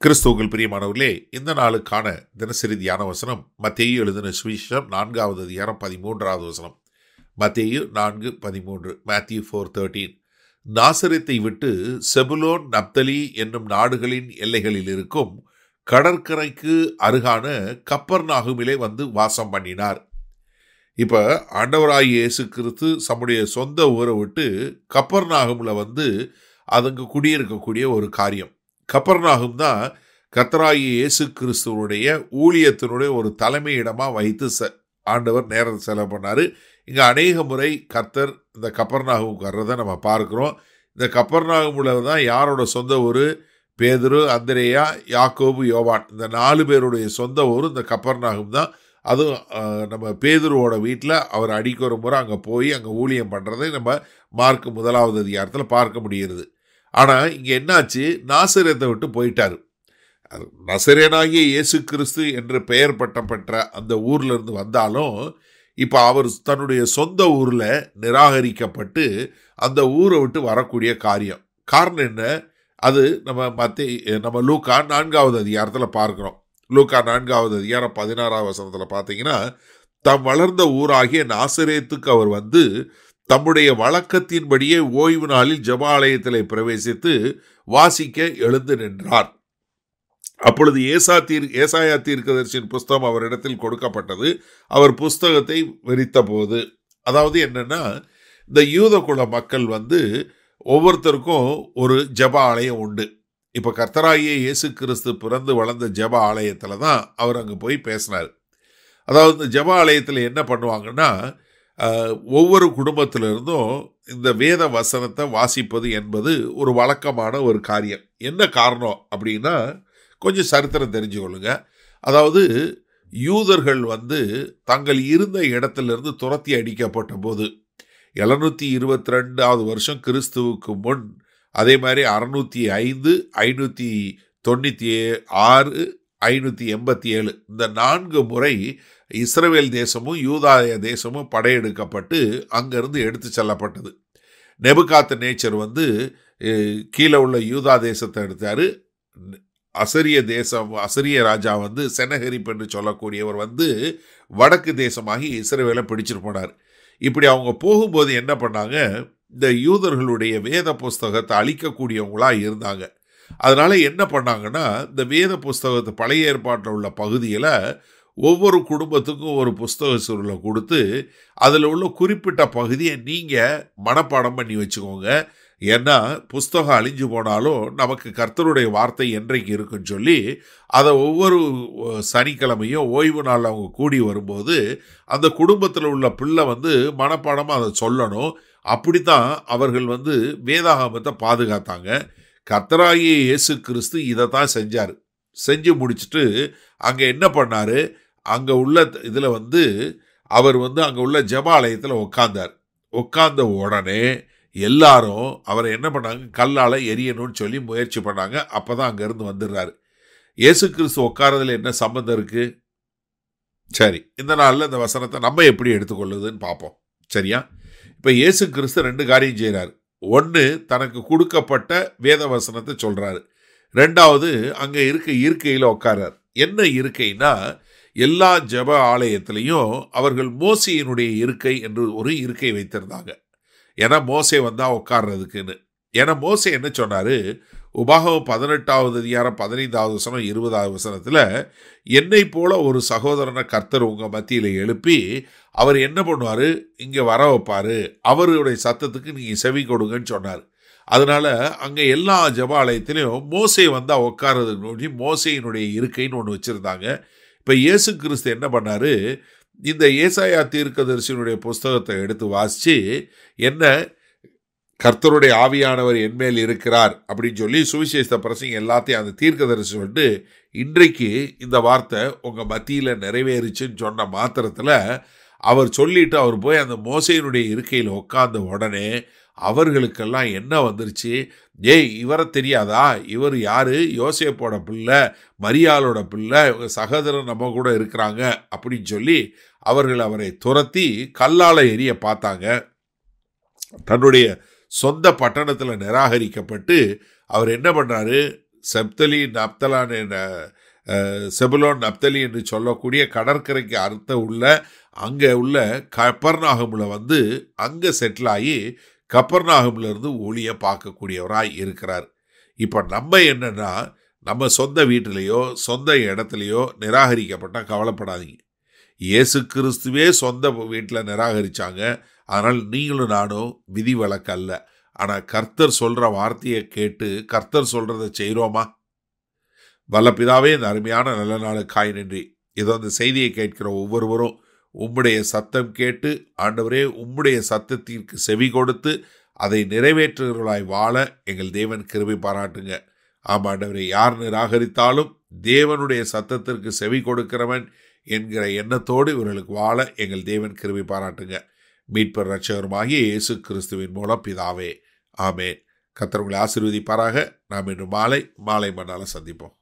கிறிஸ்துவுக்குள் பிரியமானவர்களே, இந்த நாளுக்கான தினசரி தியான வசனம் மத்தேயு எழுதின சுவிசேஷம் 4வது அதிகாரம் 13வது வசனம். மத்தேயு 4:13. Matthew 4:13. நாசரேத்தை விட்டு செபுலோன் நப்தலி என்னும் நாடுகளின் எல்லைகளில் இருக்கும் கடற்கரைக்கு அருகான கப்பர்நாகுமிலே வந்து வாசம் பண்ணினார். இப்ப ஆண்டவராகிய இயேசு கிறிஸ்து தம்முடைய சொந்த ஊரை விட்டு கப்பர்நாகும்ல வந்து அதுங்க குடியிருக்கக்கூடிய ஒரு காரியம். கப்பர்நாகும் தான் கர்த்தராகிய இயேசு கிறிஸ்துவனுடைய ஊழியத்தினுடைய ஒரு தலைமை இடமா வைத்து ஆண்டவர் நேரத்தை செலவு பண்ணாரு. இங்க அநேக முறை கர்த்தர் இந்த கப்பர்நாகுமுக்கு வர்றதை நம்ம பார்க்கிறோம். இந்த கப்பர்நாகுமுல தான் யாரோட சொந்த ஊர்? பேதுரு, அந்திரேயா, யாக்கோபு, யோவான், இந்த 4 பேருடைய சொந்த ஊர் இந்த கப்பர்நாகும் தான். அதுவும் நம்ம பேதுருவோட வீட்டில் அவர் அடிக்க ஒரு முறை அங்கே போய் அங்கே ஊழியம் பண்ணுறதை நம்ம மார்க் 1வது அதிகாரத்தில் பார்க்க முடிகிறது. ஆனால் இங்கே என்னாச்சு? நாசரேத்தை விட்டு போயிட்டார். நசரேனாகிய இயேசு கிறிஸ்து என்று பெயர் பட்டம் பெற்ற அந்த ஊர்ல இருந்து வந்தாலும் இப்போ அவர் தன்னுடைய சொந்த ஊரில் நிராகரிக்கப்பட்டு அந்த ஊரை விட்டு வரக்கூடிய காரணம் என்ன? அது நம்ம லூக்கா 4வது அதிகாரத்தில் பார்க்குறோம். லூக்கா 4வது அதிகாரம் 16வது வசனத்தில் பார்த்தீங்கன்னா, தாம் வளர்ந்த ஊராகிய நாசரேத்துக்கு அவர் வந்து தம்முடைய வழக்கத்தின்படியே ஓய்வு நாளில் ஜெபாலயத்திலே பிரவேசித்து வாசிக்க எழுந்து நின்றார். அப்பொழுது ஏசாயா தீர்க்கதரிசியின் புஸ்தகம் அவரிடத்தில் கொடுக்கப்பட்டது. அவர் புஸ்தகத்தை விரித்த போது, அதாவது என்னன்னா, இந்த யூத குல மக்கள் வந்து ஒவ்வொருத்தருக்கும் ஒரு ஜெப ஆலயம் உண்டு. இப்போ கர்த்தராகிய இயேசு கிறிஸ்து பிறந்து வளர்ந்த ஜெப ஆலயத்தில் தான் அவர் அங்கே போய் பேசினார். அதாவது இந்த ஜெப ஆலயத்தில் என்ன பண்ணுவாங்கன்னா, ஒவ்வொரு குடும்பத்திலிருந்தும் இந்த வேத வசனத்தை வாசிப்பது என்பது ஒரு வழக்கமான ஒரு காரியம். என்ன காரணம் அப்படின்னா, கொஞ்சம் சரித்திரம் தெரிஞ்சுக்கொள்ளுங்க. அதாவது யூதர்கள் வந்து தங்கள் இருந்த இடத்திலிருந்து துரத்தி அடிக்கப்பட்ட போது 722வது வருஷம் கிறிஸ்துவுக்கு முன், அதே மாதிரி 605, 596, 587 இந்த 4 முறை இஸ்ரவேல் தேசமும் யூதாய தேசமும் படையெடுக்கப்பட்டு அங்கிருந்து எடுத்து செல்லப்பட்டது. நெபுகாத் நேச்சர் வந்து கீழே உள்ள யூதா தேசத்தை எடுத்தாரு. அசரிய ராஜா வந்து செனகரிப் என்று சொல்லக்கூடியவர் வந்து வடக்கு தேசமாகி இஸ்ரவேலை பிடிச்சிட்டு போனார். இப்படி அவங்க போகும்போது என்ன பண்ணாங்க? இந்த யூதர்களுடைய வேத புஸ்தகத்தை அழிக்கக்கூடியவங்களா இருந்தாங்க. அதனால என்ன பண்ணாங்கன்னா, இந்த வேத புஸ்தகத்தை பழைய ஏற்பாட்டில் உள்ள பகுதியில் ஒவ்வொரு குடும்பத்துக்கும் ஒரு புஸ்தக சுருளை கொடுத்து அதில் உள்ள குறிப்பிட்ட பகுதியை நீங்கள் மனப்பாடம் பண்ணி வச்சுக்கோங்க. ஏன்னா புஸ்தகம் அழிஞ்சு போனாலும் நமக்கு கர்த்தருடைய வார்த்தை என்றைக்கு இருக்குன்னு சொல்லி அதை ஒவ்வொரு சனிக்கிழமையும் ஓய்வு நாள் அவங்க கூடி வரும்போது அந்த குடும்பத்தில் உள்ள பிள்ளை வந்து மனப்பாடமாக அதை சொல்லணும். அப்படித்தான் அவர்கள் வந்து வேதாகமத்தை பாதுகாத்தாங்க. கர்த்தராகிய இயேசு கிறிஸ்து இதை தான் செஞ்சார். செஞ்சு முடிச்சுட்டு அங்கே என்ன பண்ணார்? அங்கே உள்ள இதில் வந்து அவர் வந்து அங்கே உள்ள ஜெபாலயத்தில் உட்கார்ந்த உடனே எல்லாரும் அவரை என்ன பண்ணாங்க? கல்லால் எரியணும்னு சொல்லி முயற்சி பண்ணாங்க. அப்போ தான் அங்கேருந்து வந்துடுறாரு. இயேசு கிறிஸ்து உட்காரதுல என்ன சம்பந்தம் இருக்குது? சரி, இந்த நாளில் இந்த வசனத்தை நம்ம எப்படி எடுத்துக்கொள்ளுதுன்னு பார்ப்போம். சரியா? இப்போ இயேசு கிறிஸ்து 2 காரியம் செய்கிறார். ஒன்று, தனக்கு கொடுக்கப்பட்ட வேத வசனத்தை சொல்கிறாரு. 2வது, அங்கே இருக்கையில் உட்கார்றார். என்ன இருக்கைன்னா, எல்லா ஜெப ஆலயத்திலையும் அவர்கள் மோசேயினுடைய இருக்கை என்று ஒரு இருக்கை வைத்திருந்தாங்க. ஏன்னா மோசே வந்தா உட்கார்றதுக்குன்னு. ஏன்னா மோசே என்ன சொன்னாரு? உபாகமம் 18வது அதிகாரம் 15வது வசனம் 20வது வசனத்தில், என்னை போல ஒரு சகோதரனை கர்த்தர் உங்கள் மத்தியில் எழுப்பி அவர் என்ன பண்ணுவார்? இங்கே வர வைப்பார். அவருடைய சத்தத்துக்கு நீங்கள் செவி கொடுங்கன்னு சொன்னார். அதனால அங்கே எல்லா ஜெபாலயத்திலையும் மோசே வந்தால் உட்கார்றதுக்கு நோக்கி மோசேயினுடைய இருக்கைன்னு ஒன்று வச்சுருந்தாங்க. இப்போ இயேசு கிறிஸ்து என்ன பண்ணார்? இந்த ஏசாயா தீர்க்கதரிசியினுடைய புஸ்தகத்தை எடுத்து வாசித்து, என்ன கர்த்தருடைய ஆவியானவர் என்மேல் இருக்கிறார் அப்படின்னு சொல்லி சுவிசேஷ பிரசங்க எல்லாத்தையும் அந்த தீர்க்கதரிசி சொல்லிட்டு, இன்றைக்கு இந்த வார்த்தை உங்கள் மத்தியில் நிறைவேறிச்சுன்னு சொன்ன மாத்திரத்தில் அவர் சொல்லிட்டு அவர் போய் அந்த மோசேயினுடைய இருக்கையில் உட்கார்ந்த உடனே அவர்களுக்கெல்லாம் என்ன வந்துருச்சு? ஏய், இவரை தெரியாதா? இவர் யாரு? யோசேப்போட பிள்ளை, மரியாளோட பிள்ளை, இவங்க சகோதரன் நம்ம கூட இருக்கிறாங்க அப்படின்னு சொல்லி அவர்கள் அவரை துரத்தி கல்லால் எரிய பார்த்தாங்க. தன்னுடைய சொந்த பட்டணத்தில் நிராகரிக்கப்பட்டு அவர் என்ன பண்ணுறாரு? செப்தலி நப்தலான் செபுலோன் நப்தலி என்று சொல்லக்கூடிய கடற்கரைக்கு அர்த்த உள்ள அங்கே உள்ள கப்பர்நாகமில் வந்து அங்கே செட்டில் ஆகி கப்பர்நாகமில் இருந்து ஊழிய பார்க்கக்கூடியவராய் இருக்கிறார். இப்போ நம்ம என்னன்னா, நம்ம சொந்த வீட்டிலையோ சொந்த இடத்துலையோ நிராகரிக்கப்பட்டால் கவலைப்படாதீங்க. இயேசு கிறிஸ்துவே சொந்த வீட்டில் நிராகரித்தாங்க. அதனால் நீங்களும் நானும் விதி விலக்கு அல்ல. ஆனால் கர்த்தர் சொல்கிற வார்த்தையை கேட்டு கர்த்தர் சொல்கிறத செய்கிறோமா? வல்ல பிதாவே, இந்த அருமையான நல்ல நாளுக்காய் நன்றி. இதோ இந்த செய்தியை கேட்கிற ஒவ்வொருவரும் உம்முடைய சத்தம் கேட்டு ஆண்டவரே உம்முடைய சத்தத்திற்கு செவி கொடுத்து அதை நிறைவேற்றுகிறவர்களாய் வாழ எங்கள் தேவன் கிருபை பாராட்டுங்க. ஆமாம் ஆண்டவரே, யார் நிராகரித்தாலும் தேவனுடைய சத்தத்திற்கு செவி கொடுக்கிறவன் என்கிற எண்ணத்தோடு இவர்களுக்கு வாழ எங்கள் தேவன் கிருபை பாராட்டுங்க. மீட்பர் இரட்சகருமாகிய இயேசு கிறிஸ்துவின் மூலம் பிதாவே, ஆமென். கர்த்தர் உங்களை ஆசீர்வதிப்பாராக. நாம் இன்று மாலை மண்ணால சந்திப்போம்.